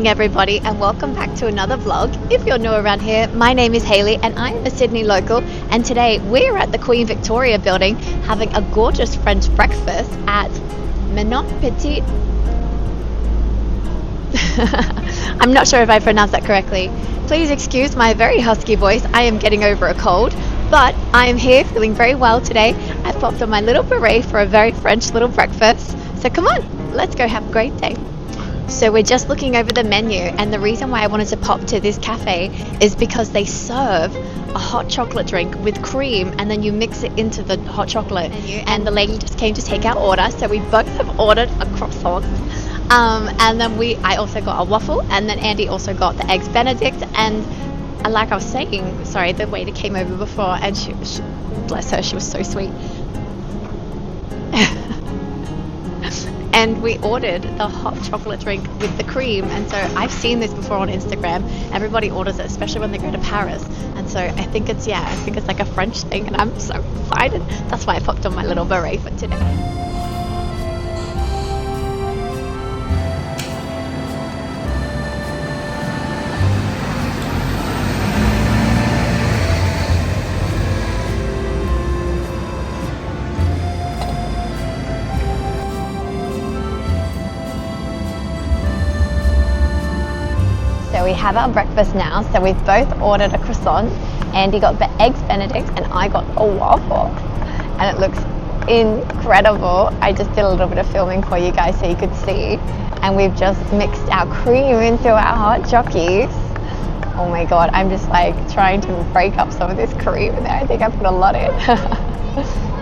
morning everybody, and welcome back to another vlog. If you're new around here, my name is Hayley and I am a Sydney local, and today we're at the Queen Victoria building having a gorgeous French breakfast at Menon Petit. I'm not sure if I pronounced that correctly. Please excuse my very husky voice. I am getting over a cold, but I am here feeling very well today. I've popped on my little beret for a very French little breakfast. So come on, let's go have a great day. So we're just looking over the menu, and the reason why I wanted to pop to this cafe is because they serve a hot chocolate drink with cream, and then you mix it into the hot chocolate. And the lady just came to take our order, so we both have ordered a croissant. And then I also got a waffle, and then Andy also got the eggs Benedict. And like I was saying, sorry, the waiter came over before, and she bless her, she was so sweet. And we ordered the hot chocolate drink with the cream, and so I've seen this before on Instagram. Everybody orders it, especially when they go to Paris. And so I think it's like a French thing, and I'm so excited. That's why I popped on my little beret for today. So we have our breakfast now. So we've both ordered a croissant. Andy got the eggs Benedict and I got a waffle. And it looks incredible. I just did a little bit of filming for you guys so you could see. And we've just mixed our cream into our hot chockies. Oh my god, I'm just like trying to break up some of this cream in there. I think I put a lot in.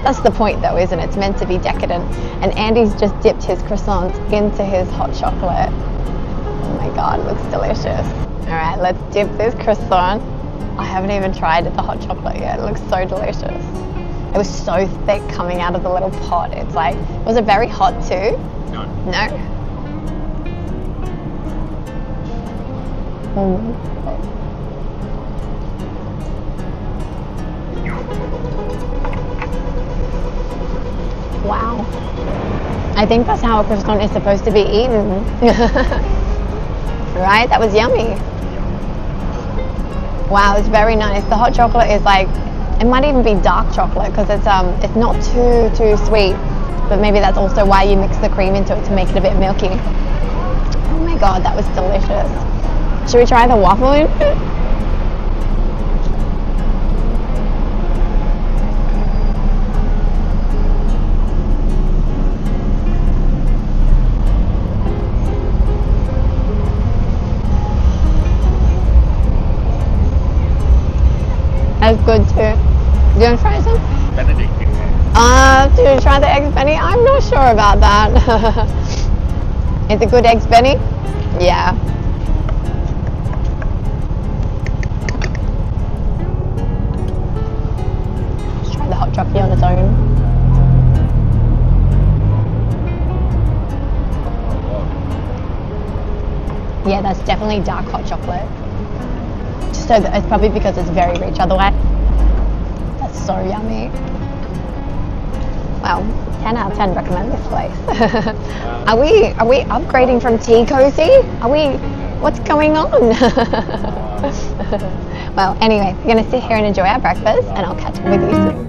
That's the point though, isn't it? It's meant to be decadent. And Andy's just dipped his croissant into his hot chocolate. Oh my god, it looks delicious. Alright, let's dip this croissant. I haven't even tried the hot chocolate yet. It looks so delicious. It was so thick coming out of the little pot. It's like, was it very hot too? No. No? Wow. I think that's how a croissant is supposed to be eaten. Right? That was yummy. Wow, it's very nice. The hot chocolate is like, it might even be dark chocolate because it's not too sweet, but maybe that's also why you mix the cream into it to make it a bit milky. Oh my god, that was delicious. Should we try the waffle in it? That's good too. Do you want to try some? Benedict. To try the eggs Benny? I'm not sure about that. Is it good eggs Benny? Yeah. Let's try the hot chocolate on its own. Yeah, that's definitely dark hot chocolate. So it's probably because it's very rich otherwise. That's so yummy. Wow, 10 out of 10 recommend this place. Are we upgrading from tea cozy? What's going on? Well, anyway, we're gonna sit here and enjoy our breakfast, and I'll catch up with you soon.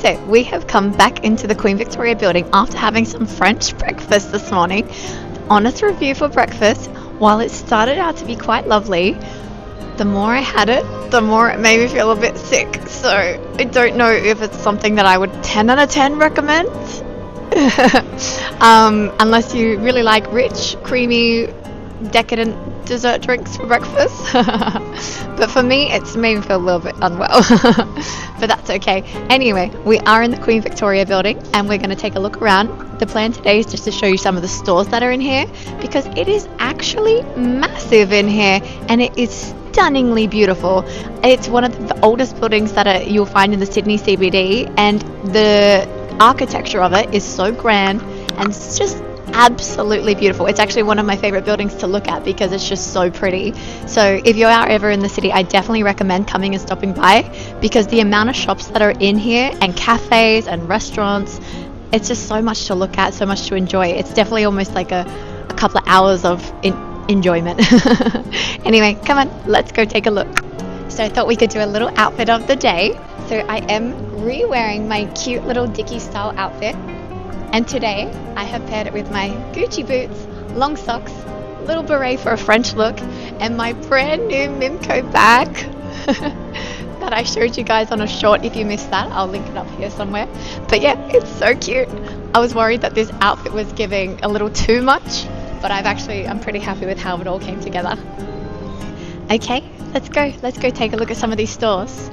So we have come back into the Queen Victoria building after having some French breakfast this morning. Honest review for breakfast, while it started out to be quite lovely, the more I had it, the more it made me feel a bit sick. So I don't know if it's something that I would 10 out of 10 recommend. Unless you really like rich, creamy, decadent dessert drinks for breakfast. But for me, it's made me feel a little bit unwell. But that's okay. Anyway, we are in the Queen Victoria building and we're going to take a look around. The plan today is just to show you some of the stores that are in here, because it is actually massive in here and it is stunningly beautiful. It's one of the oldest buildings that you'll find in the Sydney CBD, and the architecture of it is so grand and it's just absolutely beautiful. It's actually one of my favorite buildings to look at because it's just so pretty. So if you are ever in the city, I definitely recommend coming and stopping by, because the amount of shops that are in here and cafes and restaurants, it's just so much to look at, so much to enjoy. It's definitely almost like a couple of hours of enjoyment. Anyway, come on, let's go take a look. So I thought we could do a little outfit of the day. So I am re-wearing my cute little Dickie style outfit. And today, I have paired it with my Gucci boots, long socks, little beret for a French look, and my brand new Mimco bag that I showed you guys on a short. If you missed that, I'll link it up here somewhere. But yeah, it's so cute. I was worried that this outfit was giving a little too much, but I'm pretty happy with how it all came together. Okay, let's go take a look at some of these stores.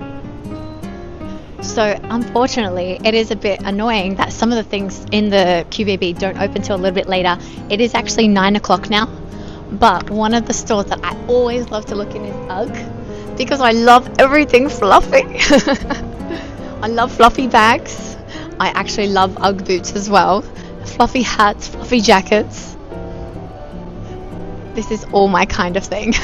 So unfortunately, it is a bit annoying that some of the things in the QVB don't open till a little bit later. It is actually 9 o'clock now, but one of the stores that I always love to look in is UGG, because I love everything fluffy. I love fluffy bags. I actually love UGG boots as well. Fluffy hats, fluffy jackets. This is all my kind of thing.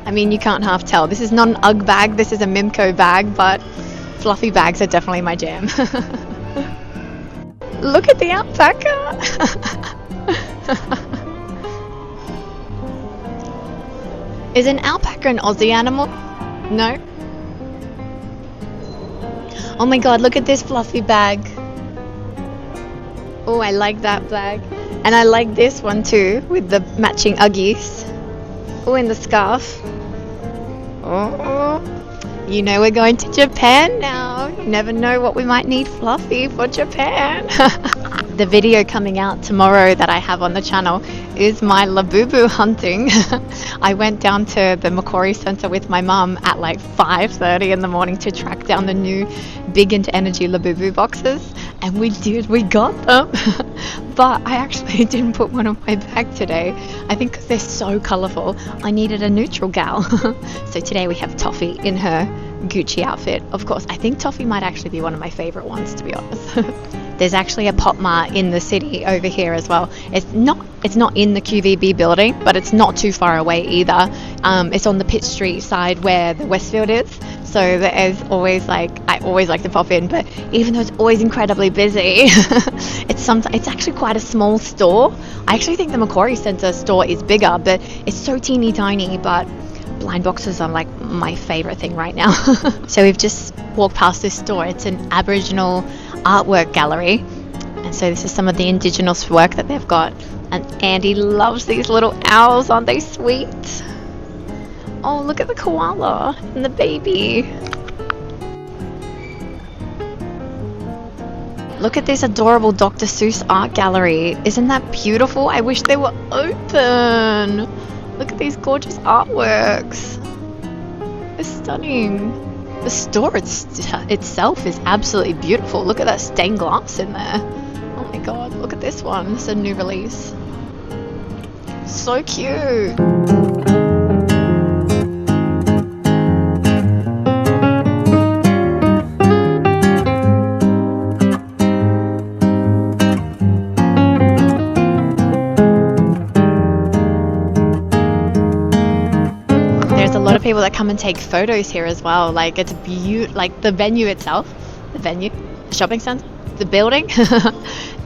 I mean, you can't half tell. This is not an UGG bag, this is a Mimco bag, but fluffy bags are definitely my jam. Look at the alpaca! Is an alpaca an Aussie animal? No? Oh my god, look at this fluffy bag. Oh, I like that bag. And I like this one too, with the matching Uggies. Oh, and the scarf. Oh, you know we're going to Japan now. You never know what we might need fluffy for Japan. The video coming out tomorrow that I have on the channel is my Labubu hunting. I went down to the Macquarie Centre with my mum at like 5:30 in the morning to track down the new Big Into Energy Labubu boxes, and we got them. But I actually didn't put one on my bag today. I think because they're so colourful, I needed a neutral gal. So today we have Toffee in her Gucci outfit. Of course, I think Toffee might actually be one of my favourite ones, to be honest. There's actually a Pop Mart in the city over here as well. It's not in the QVB building, but it's not too far away either. It's on the Pitt Street side where the Westfield is. So there's always I always like to pop in, but even though it's always incredibly busy, it's actually quite a small store. I actually think the Macquarie Centre store is bigger, but it's so teeny tiny. But blind boxes are like my favourite thing right now. So we've just walked past this store. It's an Aboriginal artwork gallery, and so this is some of the Indigenous work that they've got. And Andy loves these little owls. Aren't they sweet? Oh, look at the koala and the baby. Look at this adorable Dr. Seuss art gallery. Isn't that beautiful? I wish they were open. Look at these gorgeous artworks. It's stunning. The store itself is absolutely beautiful. Look at that stained glass in there. Oh my god, look at this one. This is a new release. So cute. People that come and take photos here as well. Like, it's like the venue itself, the shopping center, the building,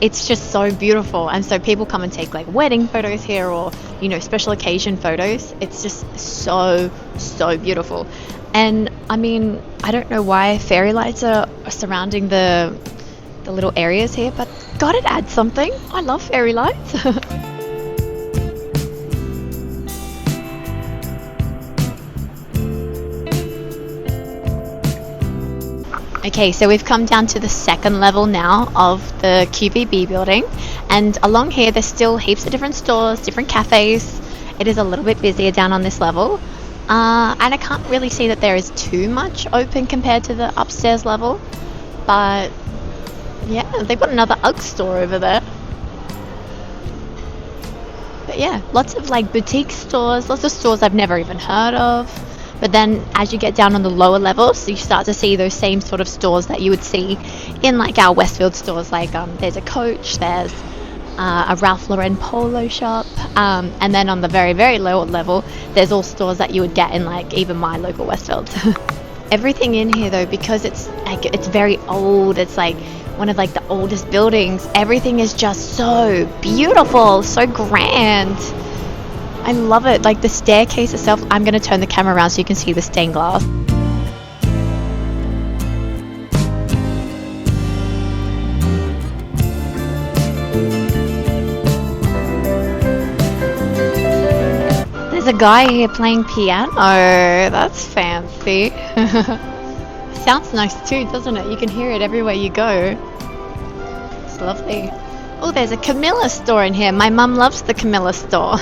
it's just so beautiful. And so people come and take like wedding photos here, or special occasion photos. It's just so beautiful. And I mean, I don't know why fairy lights are surrounding the little areas here, but God, it adds something. I love fairy lights. Okay, so we've come down to the second level now of the QVB building, and along here there's still heaps of different stores, different cafes. It is a little bit busier down on this level, and I can't really see that there is too much open compared to the upstairs level, but yeah, they've got another UGG store over there. But yeah, lots of like boutique stores, lots of stores I've never even heard of. But then as you get down on the lower levels, you start to see those same sort of stores that you would see in like our Westfield stores. Like there's a Coach, there's a Ralph Lauren polo shop, and then on the very, very lower level, there's all stores that you would get in like even my local Westfield. Everything in here though, because it's very old, it's like one of like the oldest buildings, everything is just so beautiful, so grand. I love it. Like the staircase itself, I'm going to turn the camera around so you can see the stained glass. There's a guy here playing piano. That's fancy. Sounds nice too, doesn't it? You can hear it everywhere you go. It's lovely. Oh, there's a Camilla store in here. My mum loves the Camilla store.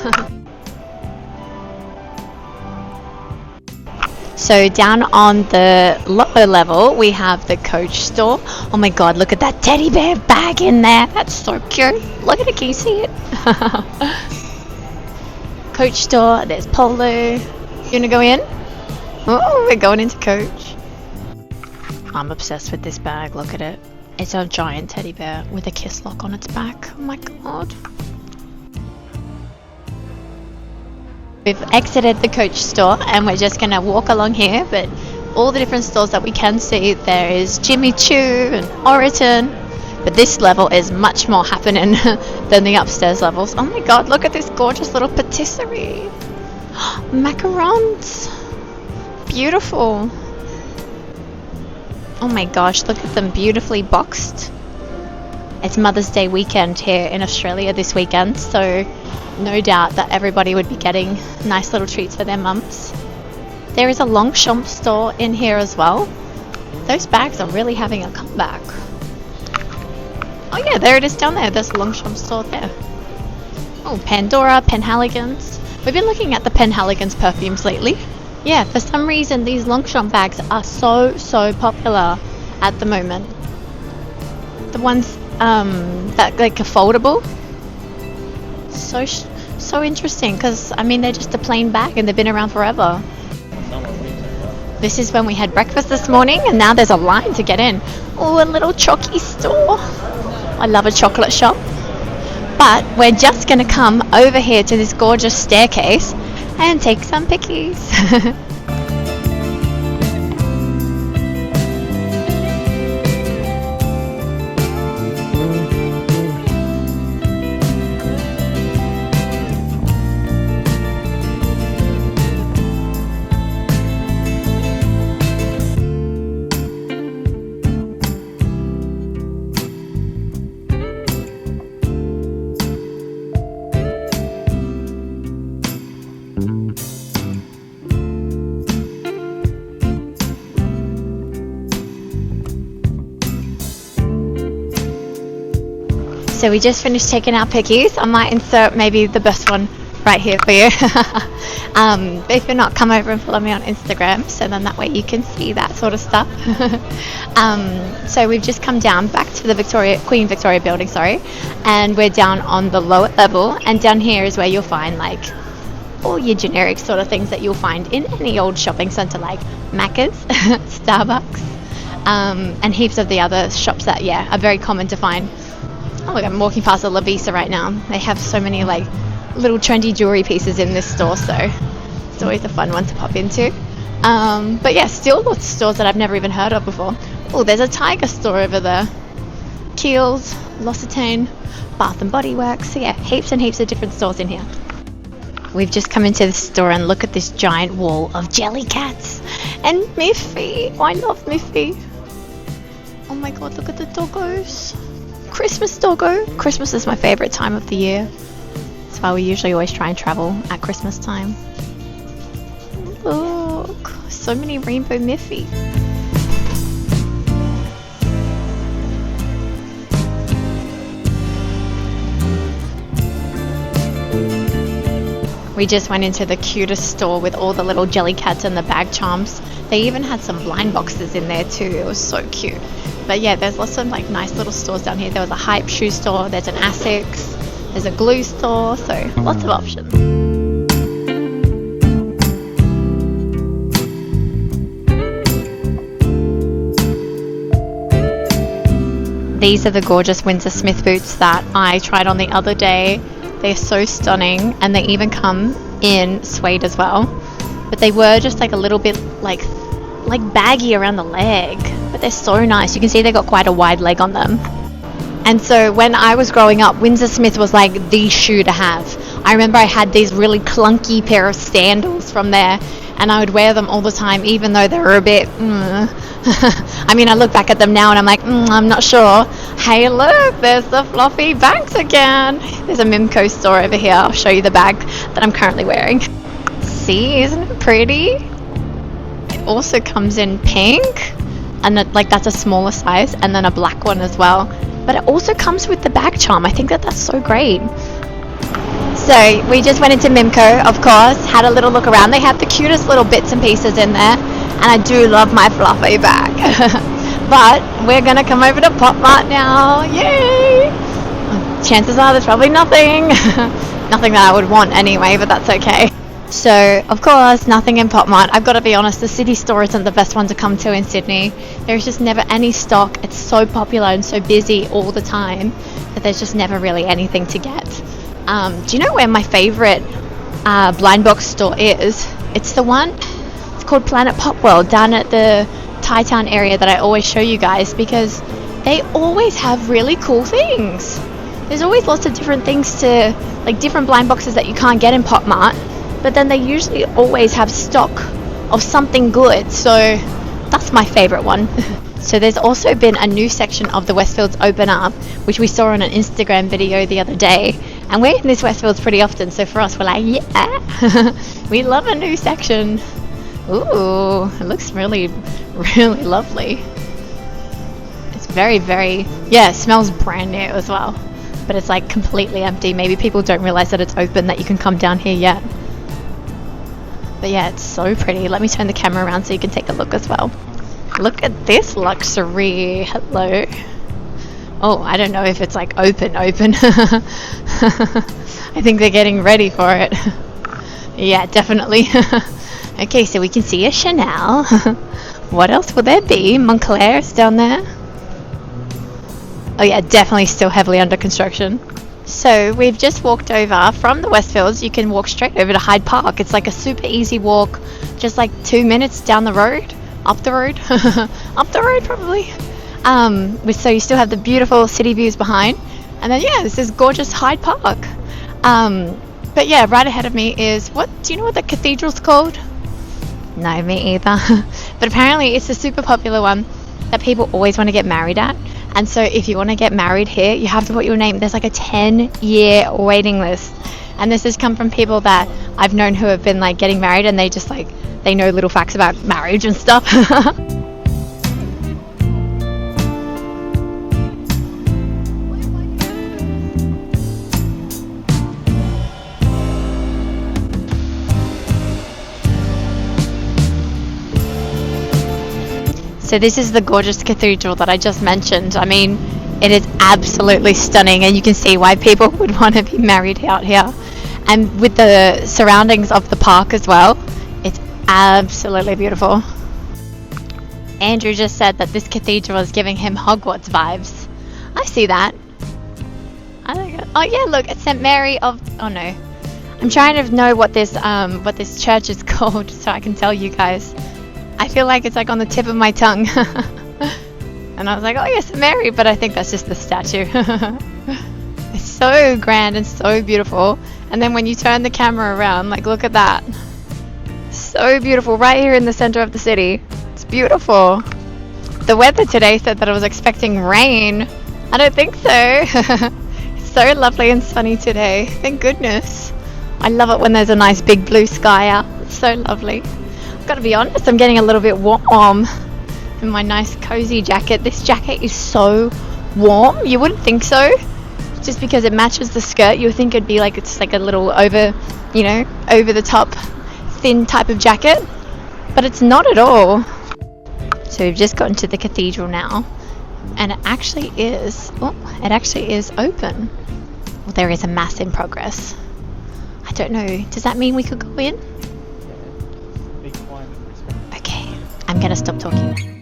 So down on the lower level, we have the Coach store. Oh my God, look at that teddy bear bag in there. That's so cute. Look at it, can you see it? Coach store, there's Polo. You wanna go in? Oh, we're going into Coach. I'm obsessed with this bag, look at it. It's a giant teddy bear with a kiss lock on its back. Oh my God. We've exited the Coach store and we're just going to walk along here, but all the different stores that we can see, there is Jimmy Choo and Oriton, but this level is much more happening than the upstairs levels. Oh my God, look at this gorgeous little patisserie. Macarons. Beautiful. Oh my gosh, look at them, beautifully boxed. It's Mother's Day weekend here in Australia this weekend, so no doubt that everybody would be getting nice little treats for their mums. There is a Longchamp store in here as well. Those bags are really having a comeback. Oh yeah, there it is down there. There's a Longchamp store there. Oh, Pandora, Penhaligon's. We've been looking at the Penhaligon's perfumes lately. Yeah, for some reason these Longchamp bags are so popular at the moment. The ones that like are foldable. So interesting, because I mean they're just a plain bag and they've been around forever. This is when we had breakfast this morning and now there's a line to get in. Oh, a little chocky store. I love a chocolate shop. But we're just going to come over here to this gorgeous staircase and take some pickies. So we just finished taking our pickies. I might insert maybe the best one right here for you. If you're not, come over and follow me on Instagram, so then that way you can see that sort of stuff. So we've just come down back to the Queen Victoria building, sorry, and we're down on the lower level, and down here is where you'll find like all your generic sort of things that you'll find in any old shopping centre, like Macca's, Starbucks, and heaps of the other shops that are very common to find. Oh look, I'm walking past a La Visa right now. They have so many like little trendy jewelry pieces in this store, so it's always a fun one to pop into. But yeah, still lots of stores that I've never even heard of before. Oh, there's a Tiger store over there. Kiehl's, L'Occitane, Bath and Body Works. So yeah, heaps and heaps of different stores in here. We've just come into the store and look at this giant wall of Jellycats. And Miffy. Oh, I love Miffy. Oh my god, look at the doggos. Christmas doggo. Christmas is my favourite time of the year. That's why we usually always try and travel at Christmas time. Look, so many rainbow Miffy. We just went into the cutest store with all the little jelly cats and the bag charms. They even had some blind boxes in there too. It was so cute. But yeah, there's lots of like nice little stores down here. There was a Hype shoe store, there's an Asics, there's a glue store, so lots of options. These are the gorgeous Windsor Smith boots that I tried on the other day. They're so stunning, and they even come in suede as well. But they were just like a little bit like baggy around the leg. But they're so nice. You can see they got quite a wide leg on them. And so when I was growing up, Windsor Smith was like the shoe to have. I remember I had these really clunky pair of sandals from there, and I would wear them all the time, even though they were a bit I mean, I look back at them now and I'm like, I'm not sure. Hey, look, there's the fluffy bags again. There's a Mimco store over here. I'll show you the bag that I'm currently wearing. See, isn't it pretty? It also comes in pink, and like that's a smaller size, and then a black one as well. But it also comes with the bag charm. I think that's so great. So we just went into Mimco, of course, had a little look around. They have the cutest little bits and pieces in there, and I do love my fluffy bag. But we're gonna come over to Pop Mart now. Yay! Chances are there's probably nothing nothing that I would want anyway, but that's okay. So of course, nothing in Pop Mart. I've got to be honest, the city store isn't the best one to come to in Sydney. There's just never any stock. It's so popular and so busy all the time that there's just never really anything to get. Do you know where my favourite blind box store is? It's the one, it's called Planet Pop World, down at the Thai Town area that I always show you guys, because they always have really cool things. There's always lots of different things to, like different blind boxes that you can't get in Pop Mart, but then they usually always have stock of something good, so that's my favourite one. So there's also been a new section of the Westfields open up, which we saw on an Instagram video the other day, and we're in this Westfields pretty often, so for us we're like, yeah, we love a new section. Ooh, it looks really, really lovely. It's very, very, yeah, it smells brand new as well, but it's like completely empty. Maybe people don't realize that it's open, that you can come down here yet. But yeah, it's so pretty. Let me turn the camera around so you can take a look as well. Look at this luxury. Hello. Oh, I don't know if it's like open. I think they're getting ready for it. Yeah, definitely. Okay, so we can see a Chanel. What else will there be? Moncler's down there. Oh yeah, definitely still heavily under construction. So we've just walked over from the Westfields. You can walk straight over to Hyde Park. It's like a super easy walk, just like 2 minutes down the road, up the road, up the road probably. So you still have the beautiful city views behind, and then yeah, this is gorgeous Hyde Park. But yeah, right ahead of me is, what do you know what the cathedral's called? No, me either. But apparently it's a super popular one that people always want to get married at. And so if you want to get married here, you have to put your name. There's like a 10-year waiting list. And this has come from people that I've known who have been like getting married, and they just like, they know little facts about marriage and stuff. So this is the gorgeous cathedral that I just mentioned. I mean, it is absolutely stunning, and you can see why people would want to be married out here. And with the surroundings of the park as well, it's absolutely beautiful. Andrew just said that this cathedral is giving him Hogwarts vibes. I see that. I think. Oh yeah, look, it's St. Mary of. Oh no, I'm trying to know what this church is called so I can tell you guys. I feel like it's like on the tip of my tongue. And I was like, oh yes, Mary, but I think that's just the statue. It's so grand and so beautiful. And then when you turn the camera around, like look at that. So So beautiful, right here in the center of the city. It's beautiful. The weather today said that I was expecting rain. I don't think so. It's so lovely and sunny today. Thank goodness. I love it when there's a nice big blue sky out. It's so lovely. I've got to be honest, I'm getting a little bit warm in my nice cozy jacket. This jacket is so warm. You wouldn't think so. Just because it matches the skirt, you would think it'd be like it's like a little over the top thin type of jacket. But it's not at all. So we've just gotten to the cathedral now. And it actually is open. Well, there is a mass in progress. I don't know, does that mean we could go in? Okay, I'm gonna stop talking.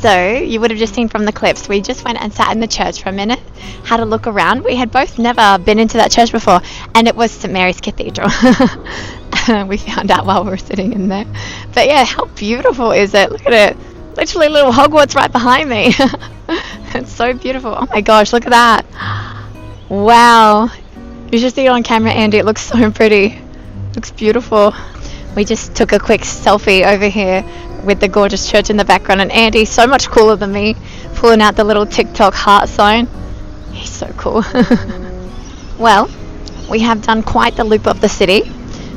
So you would have just seen from the clips, we just went and sat in the church for a minute, had a look around. We had both never been into that church before, and it was St. Mary's Cathedral. We found out while we were sitting in there. But yeah, how beautiful is it? Look at it. Literally little Hogwarts right behind me. It's so beautiful. Oh my gosh, look at that. Wow. You should see it on camera, Andy. It looks so pretty. It looks beautiful. We just took a quick selfie over here with the gorgeous church in the background, and Andy's so much cooler than me, pulling out the little TikTok heart sign. He's so cool. Well, we have done quite the loop of the city,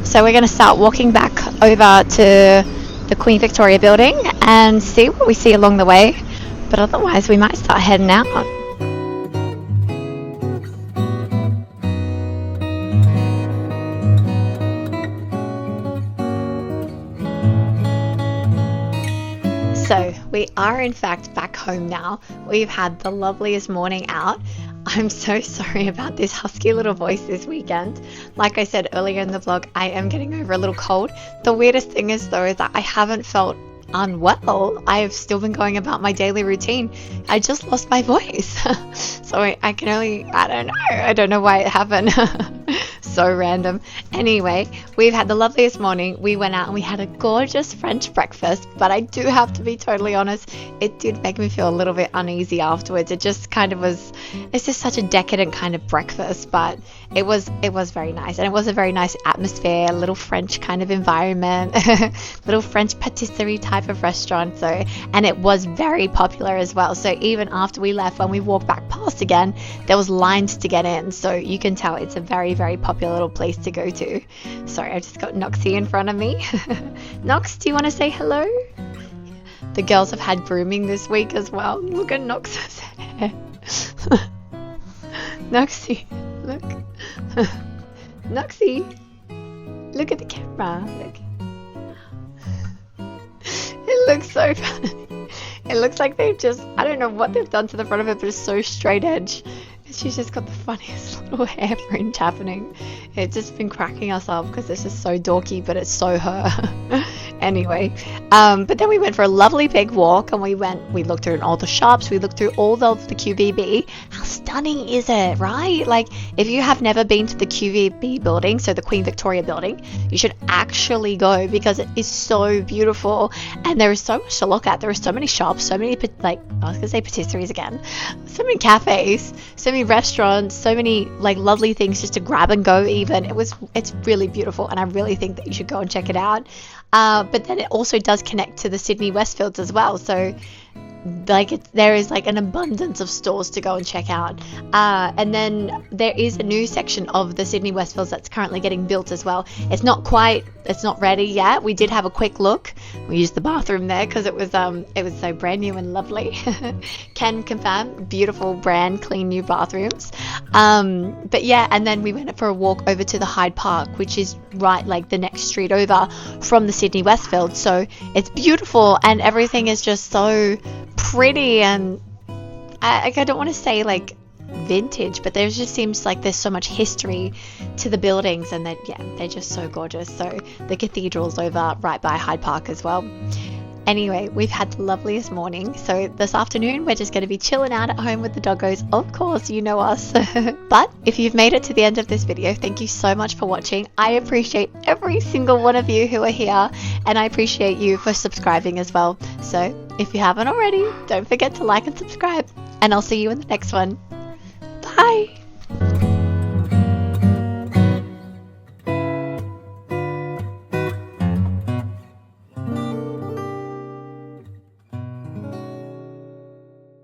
so we're going to start walking back over to the Queen Victoria building and see what we see along the way, but otherwise we might start heading out. So we are in fact back home now. We've had the loveliest morning out. I'm so sorry about this husky little voice this weekend. Like I said earlier in the vlog, I am getting over a little cold. The weirdest thing is though that I haven't felt unwell. I have still been going about my daily routine. I just lost my voice. So I don't know why it happened. So random. Anyway, we've had the loveliest morning. We went out and we had a gorgeous French breakfast, but I do have to be totally honest, it did make me feel a little bit uneasy afterwards. It just kind of was, it's just such a decadent kind of breakfast, but it was very nice, and it was a very nice atmosphere, a little French kind of environment, little French patisserie type of restaurant. So, and it was very popular as well. So even after we left, when we walked back past again, there was lines to get in. So you can tell it's a very, very popular little place to go to. Sorry, I just got Noxie in front of me. Nox, do you want to say hello? The girls have had grooming this week as well. Look at Nox's hair. Noxie, look. Noxie, look at the camera. Look. It looks so funny. It looks like they've just, I don't know what they've done to the front of it, but it's so straight edge. And she's just got the funniest little hair fringe happening. It's just been cracking us up because it's just so dorky, but it's so her. Anyway, but then we went for a lovely big walk, and we looked through all the shops, we looked through all of the QVB. How stunning is it, right? Like, if you have never been to the QVB building, so the Queen Victoria building, you should actually go because it is so beautiful, and there is so much to look at. There are so many shops, so many, like, I was gonna say patisseries again, so many cafes, so many restaurants, so many like lovely things just to grab and go. Even it's really beautiful, and I really think that you should go and check it out. But then it also does connect to the Sydney Westfields as well, so like there is like an abundance of stores to go and check out, and then there is a new section of the Sydney Westfields that's currently getting built as well. It's not ready yet. We did have a quick look. We used the bathroom there because it was so brand new and lovely. Can confirm, beautiful brand clean new bathrooms. But yeah, and then we went for a walk over to the Hyde Park, which is right like the next street over from the Sydney Westfield. So it's beautiful, and everything is just so pretty, and I don't want to say like vintage, but there just seems like there's so much history to the buildings, and they're just so gorgeous. So the cathedral's over right by Hyde Park as well. Anyway, we've had the loveliest morning, so this afternoon we're just going to be chilling out at home with the doggos. Of course, you know us. But if you've made it to the end of this video, thank you so much for watching. I appreciate every single one of you who are here, and I appreciate you for subscribing as well. So if you haven't already, don't forget to like and subscribe, and I'll see you in the next one.